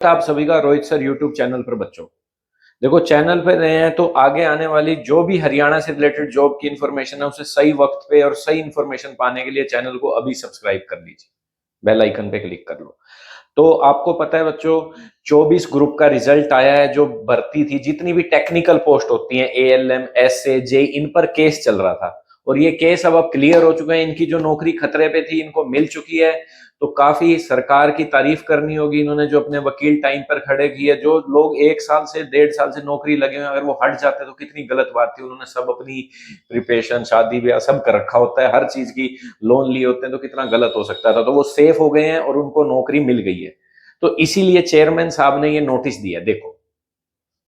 आप सभी का रोहित सर यूट्यूब चैनल पर बच्चों। देखो, चैनल पे नए हैं तो आगे आने वाली जो भी हरियाणा से रिलेटेड जॉब की इंफॉर्मेशन है उसे सही वक्त पे और सही इंफॉर्मेशन पाने के लिए चैनल को अभी सब्सक्राइब कर लीजिए, बेल आइकन पे क्लिक कर लो। तो आपको पता है बच्चों, 24 ग्रुप का रिजल्ट आया है। जो भर्ती थी, जितनी भी टेक्निकल पोस्ट होती हैं, एएलएम, एसए, जे, इन पर केस चल रहा था और ये केस अब क्लियर हो चुके हैं। इनकी जो नौकरी खतरे पे थी इनको मिल चुकी है। तो काफी सरकार की तारीफ करनी होगी, इन्होंने जो अपने वकील टाइम पर खड़े किए। जो लोग 1 साल से 1.5 साल से नौकरी लगे हुए, अगर वो हट जाते तो कितनी गलत बात थी। उन्होंने सब अपनी प्रिपरेशन, शादी ब्याह सब कर रखा होता है, हर चीज की लोन लिए होते हैं, तो कितना गलत हो सकता था। तो वो सेफ हो गए हैं और उनको नौकरी मिल गई है। तो इसीलिए चेयरमैन साहब ने ये नोटिस दिया। देखो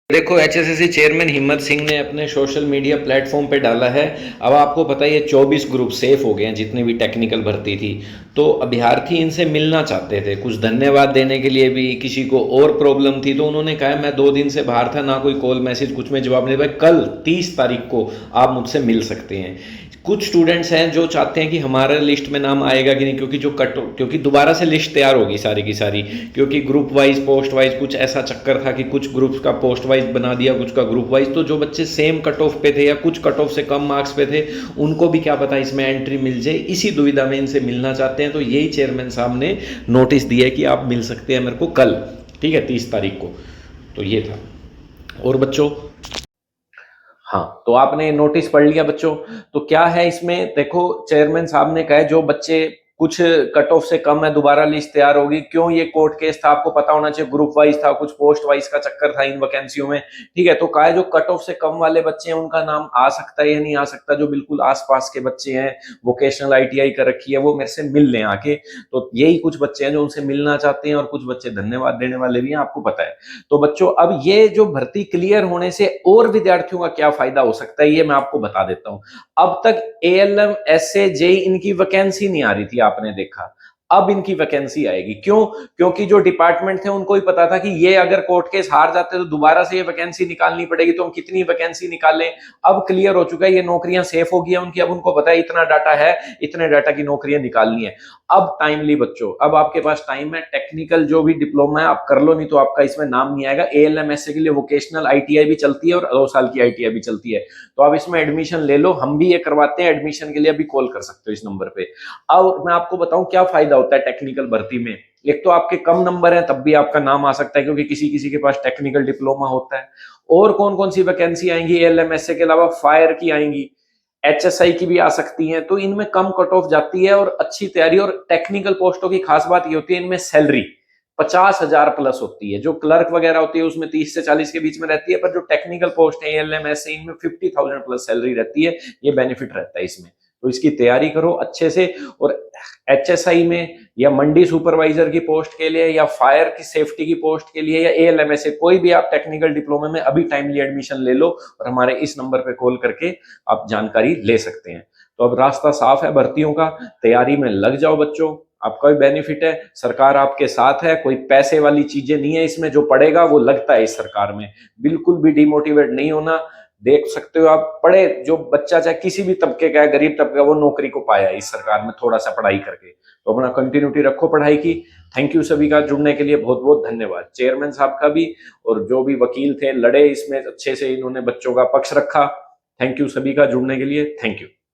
देखो, एचएसएससी चेयरमैन हिम्मत सिंह ने अपने सोशल मीडिया प्लेटफॉर्म पे डाला है। अब आपको पता है ये 24 ग्रुप सेफ हो गए हैं, जितनी भी टेक्निकल भर्ती थी। तो अभ्यर्थी इनसे मिलना चाहते थे, कुछ धन्यवाद देने के लिए भी। किसी को और प्रॉब्लम थी तो उन्होंने कहा मैं 2 दिन से बाहर था, ना कोई कॉल मैसेज कुछ में जवाब नहीं। भाई, कल 30 तारीख को आप मुझसे मिल सकते हैं। कुछ स्टूडेंट्स हैं जो चाहते हैं कि हमारे लिस्ट में नाम आएगा कि नहीं, क्योंकि दोबारा से लिस्ट तैयार होगी सारी की सारी, क्योंकि ग्रुप वाइज पोस्ट वाइज कुछ ऐसा चक्कर था कि कुछ ग्रुप्स का पोस्ट वाइज बना दिया, कुछ का ग्रुप वाइज। तो जो बच्चे सेम कट ऑफ पे थे या कुछ कट ऑफ से कम मार्क्स पे थे, उनको भी क्या पता इसमें एंट्री मिल जाए। इसी दुविधा में इनसे मिलना चाहते हैं। तो यही चेयरमैन साहब ने नोटिस दिया है कि आप मिल सकते हैं मेरे को कल, ठीक है, 30 तारीख को। तो ये था। और बच्चों, हाँ, तो आपने नोटिस पढ़ लिया बच्चों। तो क्या है इसमें, देखो, चेयरमैन साहब ने कहा जो बच्चे कुछ कट ऑफ से कम है, दोबारा लिस्ट तैयार होगी। क्यों? ये कोर्ट केस था, आपको पता होना चाहिए। ग्रुप वाइज था, कुछ पोस्ट वाइज का चक्कर था इन वैकेंसियों में, ठीक है। तो कहा जो कट ऑफ से कम वाले बच्चे हैं उनका नाम आ सकता है या नहीं आ सकता। जो बिल्कुल आसपास के बच्चे हैं, वोकेशनल आईटीआई कर रखी है, वो मेरे से मिल लें आके। तो यही कुछ बच्चे हैं जो उनसे मिलना चाहते हैं, और कुछ बच्चे धन्यवाद देने वाले भी हैं, आपको पता है। तो बच्चों, अब ये जो भर्ती क्लियर होने से और विद्यार्थियों का क्या फायदा हो सकता है, ये मैं आपको बता देता हूं। अब तक एएलएम, एसए, जेई इनकी वैकेंसी नहीं आ रही थी, आपने देखा। अब इनकी वैकेंसी आएगी। क्यों? क्योंकि जो डिपार्टमेंट थे उनको ही पता था कि ये अगर कोर्ट केस हार जाते तो दोबारा से ये वैकेंसी निकालनी पड़ेगी, तो हम कितनी वैकेंसी निकालें। अब क्लियर हो चुका है, ये नौकरियां सेफ हो गई है उनकी। अब उनको पता है इतना डाटा है, इतने डाटा की नौकरियां निकालनी है। अब टाइमली बच्चों, अब आपके पास टाइम है। टेक्निकल जो भी डिप्लोमा है आप कर लो, नहीं तो आपका इसमें नाम नहीं आएगा। एएलएमएसए के लिए वोकेशनल आईटीआई भी चलती है और 2 साल की आईटीआई भी चलती है। तो आप इसमें एडमिशन ले लो, हम भी ये करवाते हैं। एडमिशन के लिए अभी कॉल कर सकते हो इस नंबर पे। अब मैं आपको बताऊं क्या फायदा होता है टेक्निकल भर्ती में। एक तो आपके कम नंबर है तब भी आपका नाम आ सकता है, क्योंकि किसी किसी के पास टेक्निकल डिप्लोमा होता है। और कौन कौन सी वैकेंसी आएंगी एएलएमएसए के अलावा? फायर की आएंगी, एचएसआई की भी आ सकती हैं। तो इनमें कम कट ऑफ जाती है और अच्छी तैयारी। और टेक्निकल पोस्टों की खास बात ये होती है, इनमें सैलरी 50,000 प्लस होती है। जो क्लर्क वगैरह होती है उसमें 30 से 40 के बीच में रहती है, पर जो टेक्निकल पोस्ट है एएलएमएसए, इनमें 50,000 प्लस सैलरी रहती है। ये बेनिफिट रहता है इसमें। तो इसकी तैयारी करो अच्छे से। और एचएसआई में या मंडी सुपरवाइजर की पोस्ट के लिए, या फायर की सेफ्टी की पोस्ट के लिए, या एएलएमएसए, कोई भी आप टेक्निकल डिप्लोमा में अभी टाइमली एडमिशन ले लो और हमारे इस नंबर पे कॉल करके आप जानकारी ले सकते हैं। तो अब रास्ता साफ है भर्तियों का, तैयारी में लग जाओ बच्चों। आपका भी बेनिफिट है, सरकार आपके साथ है। कोई पैसे वाली चीजें नहीं है इसमें, जो पड़ेगा वो लगता है इस सरकार में। बिल्कुल भी डिमोटिवेट नहीं होना। देख सकते हो आप, पढ़े जो बच्चा चाहे किसी भी तबके का है, गरीब तबके का, वो नौकरी को पाया इस सरकार में थोड़ा सा पढ़ाई करके। तो अपना कंटिन्यूटी रखो पढ़ाई की। थैंक यू सभी का जुड़ने के लिए, बहुत बहुत धन्यवाद। चेयरमैन साहब का भी, और जो भी वकील थे लड़े इसमें अच्छे से, इन्होंने बच्चों का पक्ष रखा। थैंक यू सभी का जुड़ने के लिए। Thank you.